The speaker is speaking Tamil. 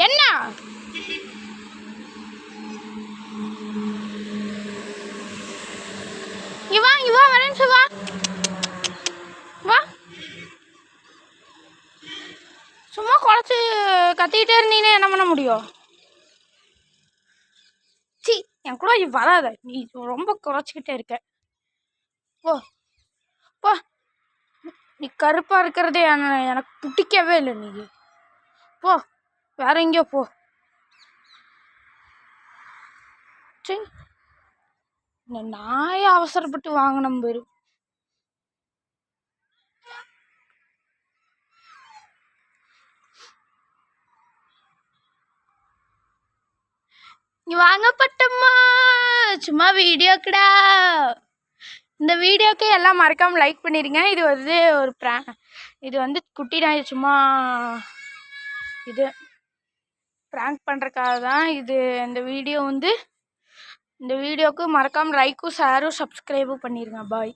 என்ன இவா வரேன்னு வா வா. சும்மா குறைச்சி கத்திக்கிட்டே இருந்தீங்கன்னா என்ன பண்ண முடியும்? சி என் கூட வராத, நீ ரொம்ப குறைச்சிக்கிட்டே இருக்க. போ போ, நீ கருப்பாக இருக்கிறதே எனக்கு பிடிக்கவே இல்லை. நீ போ, வேற எங்கேயோ போ. சரி, இந்த நாயை அவசரப்பட்டு வாங்கின பேரு. நீ வாங்கப்பட்டம்மா சும்மா வீடியோக்குடா. இந்த வீடியோக்கு எல்லாம் மறக்காமல் லைக் பண்ணிடுங்க. இது வந்து ஒரு இது வந்து குட்டி நாய் சும்மா இது ப்ராங்க் பண்ணுறக்காக தான் இது. இந்த வீடியோ வந்து இந்த வீடியோவுக்கு மறக்காமல் லைக்கும் ஷேரும் சப்ஸ்கிரைபும் பண்ணிடுங்க. பாய்.